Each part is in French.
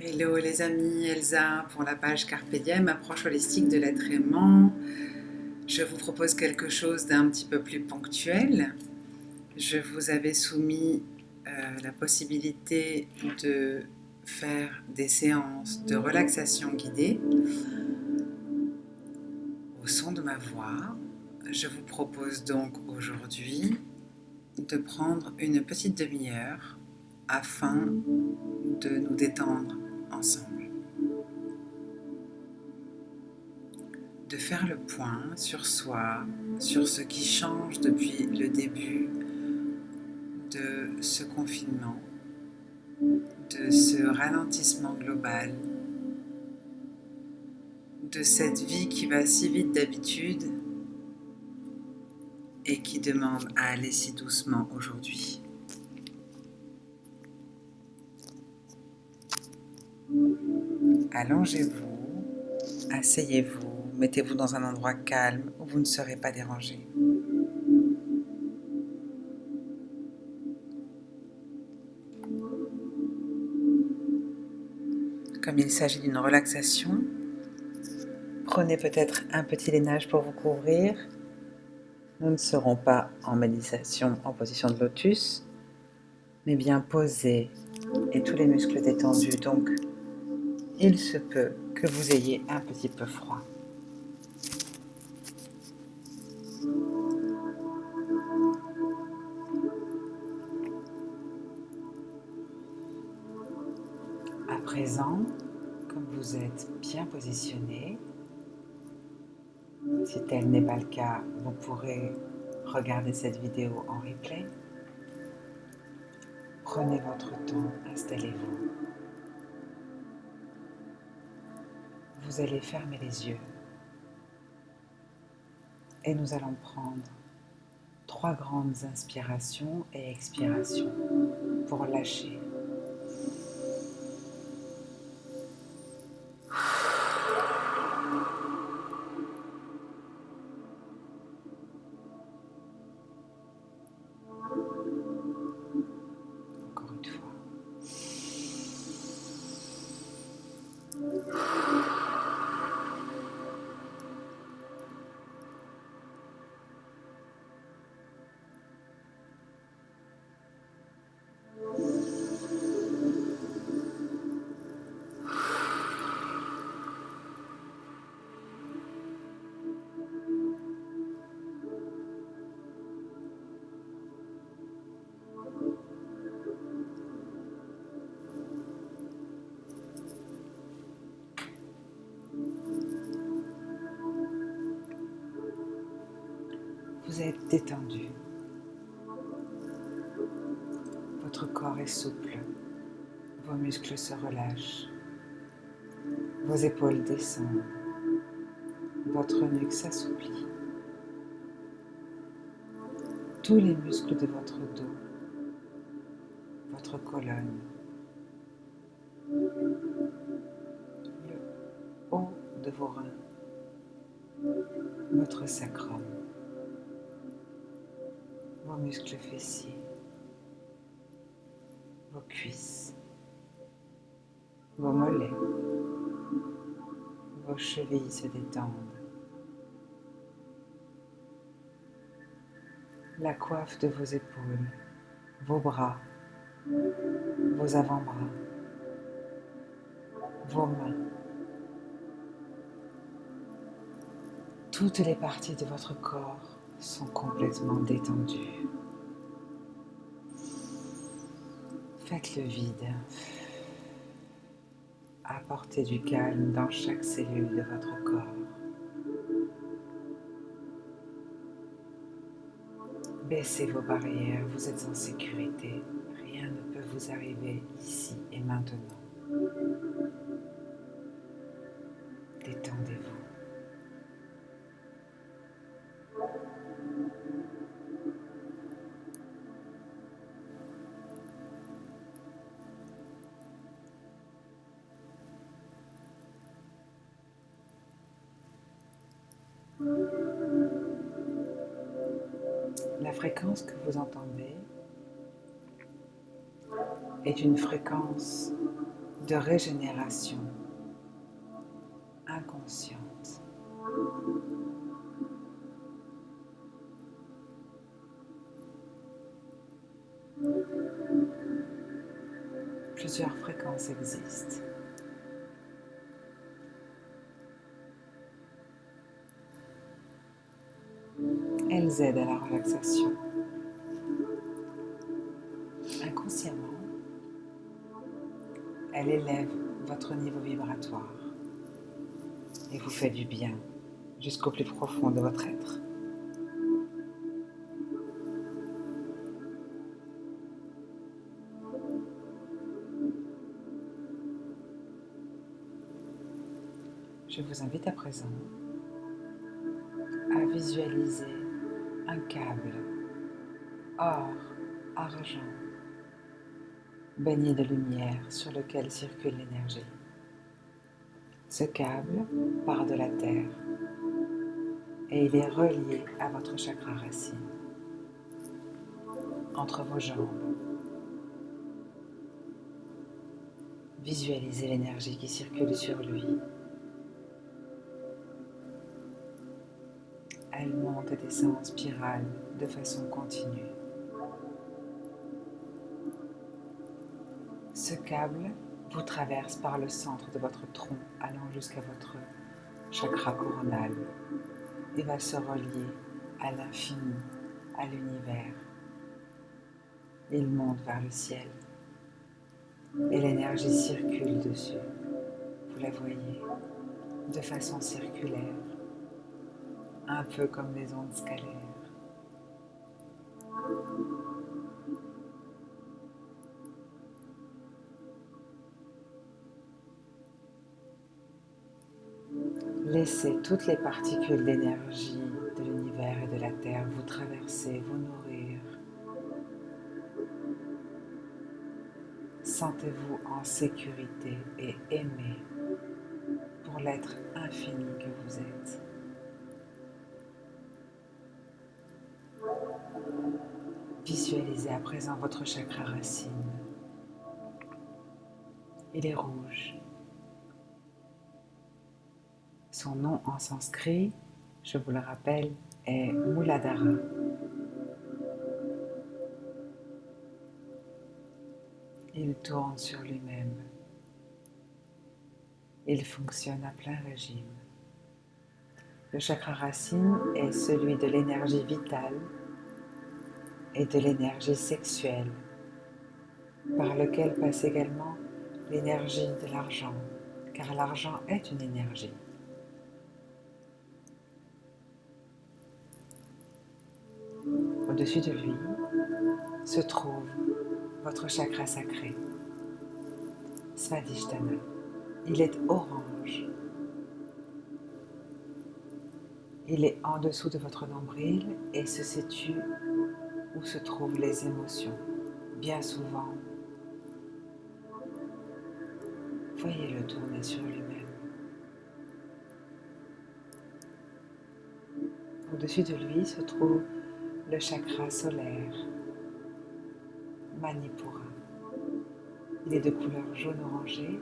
Hello les amis, Elsa pour la page Carpe Diem, approche holistique de l'être aimant. Je vous propose quelque chose d'un petit peu plus ponctuel. Je vous avais soumis la possibilité de faire des séances de relaxation guidée au son de ma voix. Je vous propose donc aujourd'hui de prendre une petite demi-heure afin de nous détendre ensemble. De faire le point sur soi, sur ce qui change depuis le début de ce confinement, de ce ralentissement global, de cette vie qui va si vite d'habitude et qui demande à aller si doucement aujourd'hui. Allongez-vous, asseyez-vous, mettez-vous dans un endroit calme où vous ne serez pas dérangé. Comme il s'agit d'une relaxation, prenez peut-être un petit lainage pour vous couvrir. Nous ne serons pas en méditation en position de lotus, mais bien posés et tous les muscles détendus. Donc, il se peut que vous ayez un petit peu froid. À présent, comme vous êtes bien positionné, si tel n'est pas le cas, vous pourrez regarder cette vidéo en replay. Prenez votre temps, installez-vous. Vous allez fermer les yeux et nous allons prendre 3 grandes inspirations et expirations pour lâcher. Encore une fois. Vous êtes détendu. Votre corps est souple. Vos muscles se relâchent. Vos épaules descendent. Votre nuque s'assouplit. Tous les muscles de votre dos, votre colonne, le haut de vos reins, votre sacrum, vos muscles fessiers, vos cuisses, vos mollets, vos chevilles se détendent. La coiffe de vos épaules, vos bras, vos avant-bras, vos mains. Toutes les parties de votre corps sont complètement détendues. Faites le vide. Apportez du calme dans chaque cellule de votre corps. Baissez vos barrières, vous êtes en sécurité. Rien ne peut vous arriver ici et maintenant. Détendez-vous. La fréquence que vous entendez est une fréquence de régénération inconsciente. Plusieurs fréquences existent. Elles aident à la relaxation. Inconsciemment, elles élèvent votre niveau vibratoire et vous fait du bien jusqu'au plus profond de votre être. Je vous invite à présent à visualiser un câble or, argent, baigné de lumière sur lequel circule l'énergie. Ce câble part de la terre et il est relié à votre chakra racine, entre vos jambes. Visualisez l'énergie qui circule sur lui. Elle monte et descend en spirale de façon continue. Ce câble vous traverse par le centre de votre tronc allant jusqu'à votre chakra coronal et va se relier à l'infini, à l'univers. Il monte vers le ciel et l'énergie circule dessus. Vous la voyez de façon circulaire, un peu comme les ondes scalaires. Laissez toutes les particules d'énergie de l'univers et de la Terre vous traverser, vous nourrir. Sentez-vous en sécurité et aimé pour l'être infini que vous êtes. Visualisez à présent votre chakra racine. Il est rouge. Son nom en sanskrit, je vous le rappelle, est Muladhara. Il tourne sur lui-même. Il fonctionne à plein régime. Le chakra racine est celui de l'énergie vitale et de l'énergie sexuelle, par lequel passe également l'énergie de l'argent, car l'argent est une énergie. Au-dessus de lui se trouve votre chakra sacré, Svadhisthana. Il est orange. Il est en dessous de votre nombril et se situe où se trouvent les émotions. Bien souvent, voyez-le tourner sur lui-même. Au-dessus de lui se trouve le chakra solaire, Manipura. Il est de couleur jaune-orangé.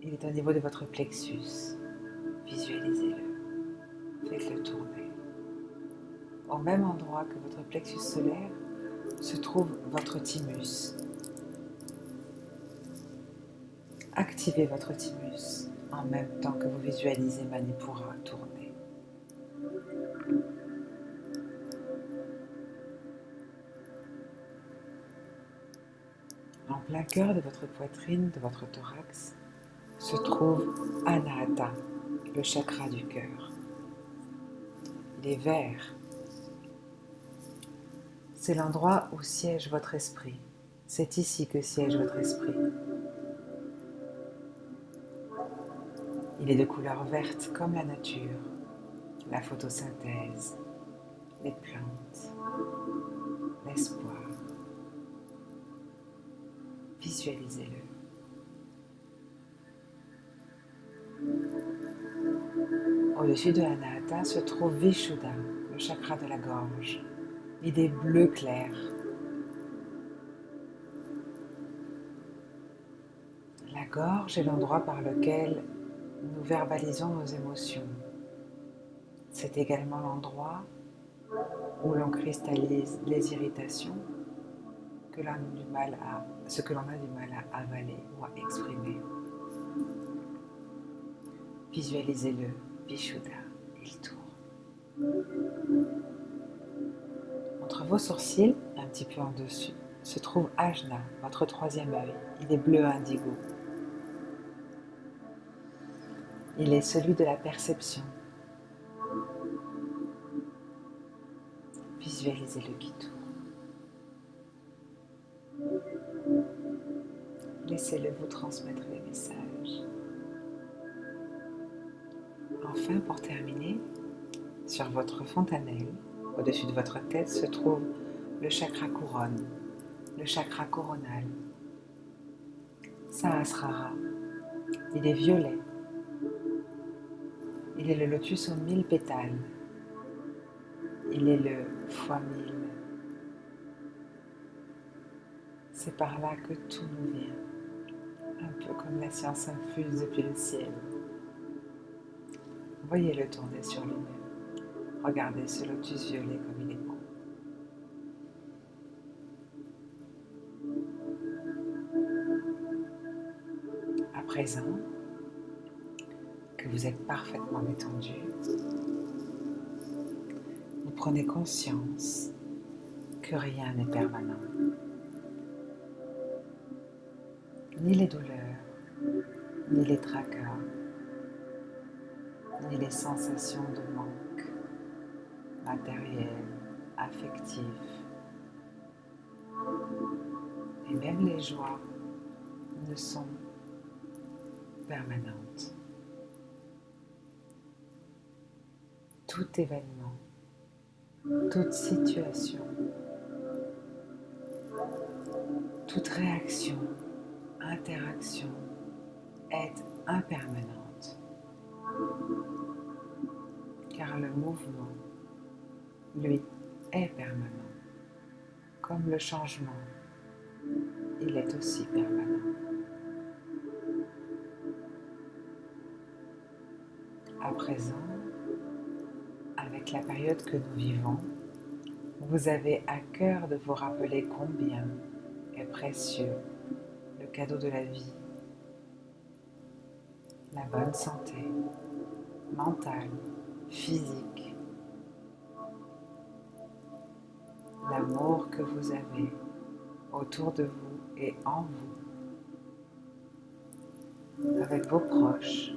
Il est au niveau de votre plexus. Visualisez-le. Faites-le tourner. Au même endroit que votre plexus solaire se trouve votre thymus. Activez votre thymus en même temps que vous visualisez Manipura tourner. En plein cœur de votre poitrine, de votre thorax, se trouve Anahata, le chakra du cœur. Il est vert. C'est l'endroit où siège votre esprit. C'est ici que siège votre esprit. Il est de couleur verte comme la nature, la photosynthèse, les plantes, l'espoir. Visualisez-le. Au-dessus de Anahata se trouve Vishuddha, le chakra de la gorge. Il est bleu clair. La gorge est l'endroit par lequel nous verbalisons nos émotions. C'est également l'endroit où l'on cristallise les irritations ce que l'on a du mal à avaler ou à exprimer. Visualisez-le, Vishuddha, il tourne. Entre vos sourcils, un petit peu en dessus, se trouve Ajna, votre troisième œil. Il est bleu indigo. Il est celui de la perception. Visualisez-le qui tourne. Laissez-le vous transmettre les messages. Enfin, pour terminer, sur votre fontanelle, au-dessus de votre tête, se trouve le chakra couronne, le chakra coronal. Sahasrara. Il est violet. Il est le lotus aux 1000 pétales. Il est le x1000. C'est par là que tout nous vient, un peu comme la science infuse depuis le ciel. Voyez-le tourner sur lui-même. Regardez ce lotus violet comme il est beau. À présent, que vous êtes parfaitement détendu, vous prenez conscience que rien n'est permanent. Ni les douleurs, ni les tracas, ni les sensations de manque matériel, affectif, et même les joies ne sont permanentes. Tout événement, toute situation, toute réaction, interaction est impermanente, car le mouvement, lui, est permanent. Comme le changement, il est aussi permanent. À présent, avec la période que nous vivons, vous avez à cœur de vous rappeler combien est précieux le cadeau de la vie, la bonne santé mentale, physique, l'amour que vous avez autour de vous et en vous, avec vos proches,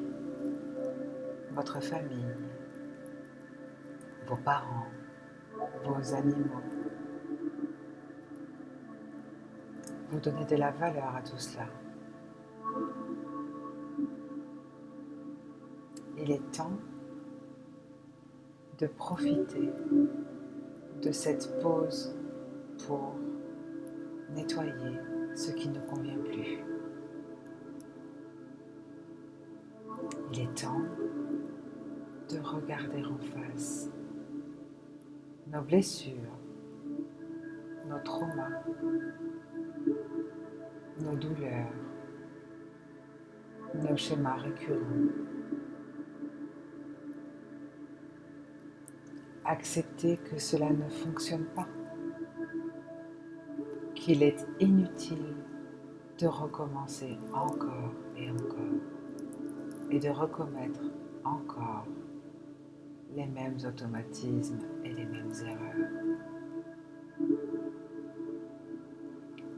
votre famille, vos parents, vos animaux. Vous donnez de la valeur à tout cela. Il est temps de profiter de cette pause pour nettoyer ce qui ne convient plus. Il est temps de regarder en face nos blessures, nos traumas, nos douleurs, nos schémas récurrents. Accepter que cela ne fonctionne pas, qu'il est inutile de recommencer encore et de recommettre encore les mêmes automatismes et les mêmes erreurs.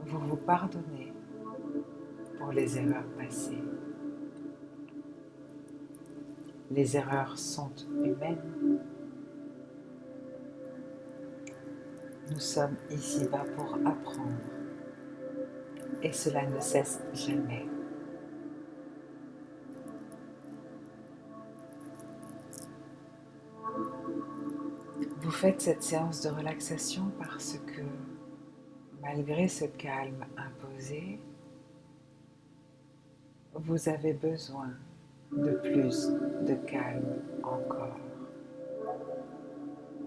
Vous vous pardonnez pour les erreurs passées. Les erreurs sont humaines. Nous sommes ici-bas pour apprendre et cela ne cesse jamais. Vous faites cette séance de relaxation parce que, malgré ce calme imposé, vous avez besoin de plus de calme encore.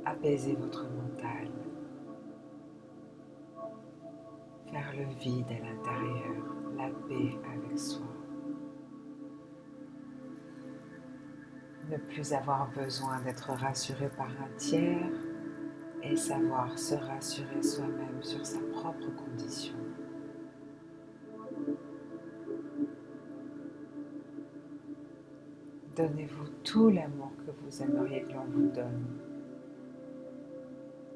Apaisez votre mental. Faire le vide à l'intérieur, la paix avec soi. Ne plus avoir besoin d'être rassuré par un tiers et savoir se rassurer soi-même sur sa propre condition. Donnez-vous tout l'amour que vous aimeriez que l'on vous donne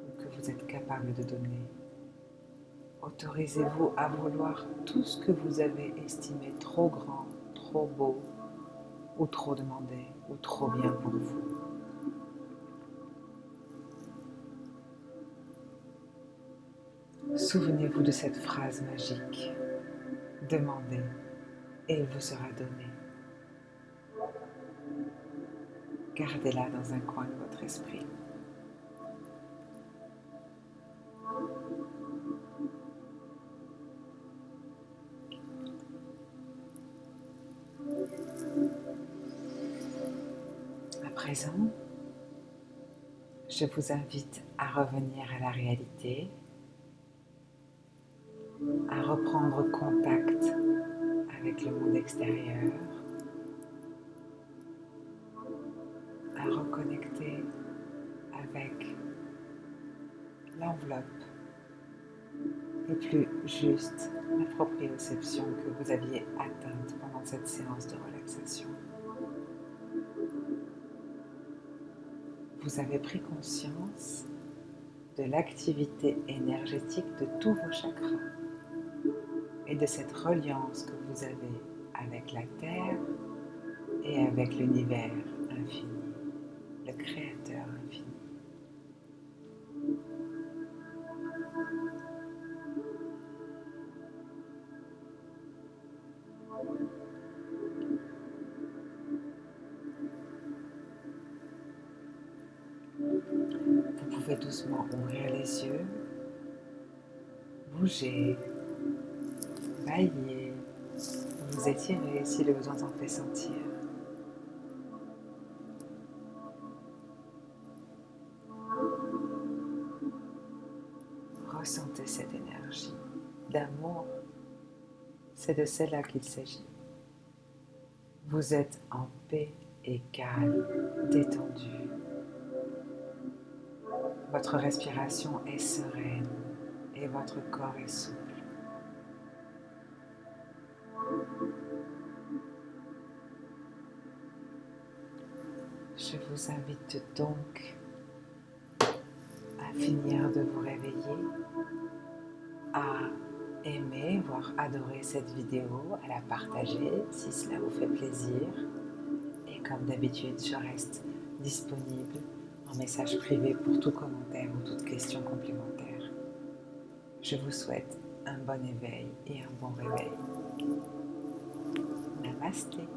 ou que vous êtes capable de donner. Autorisez-vous à vouloir tout ce que vous avez estimé trop grand, trop beau ou trop demandé ou trop bien pour vous. Souvenez-vous de cette phrase magique. Demandez et il vous sera donné. Gardez-la dans un coin de votre esprit. À présent, je vous invite à revenir à la réalité, à reprendre contact avec le monde extérieur, à reconnecter avec l'enveloppe et plus juste la proprioception que vous aviez atteinte pendant cette séance de relaxation. Vous avez pris conscience de l'activité énergétique de tous vos chakras et de cette reliance que vous avez avec la Terre et avec l'univers infini, le Créateur infini. Vous pouvez doucement ouvrir les yeux, bouger, bailler, vous étirer si le besoin s'en fait sentir. Ressentez cette énergie d'amour, c'est de celle-là qu'il s'agit. Vous êtes en paix et calme, détendu. Votre respiration est sereine et votre corps est souple. Je vous invite donc à finir de vous réveiller, à aimer, voire adorer cette vidéo, à la partager si cela vous fait plaisir. Et comme d'habitude, je reste disponible en message privé pour tout commentaire ou toute question complémentaire. Je vous souhaite un bon éveil et un bon réveil. Namasté.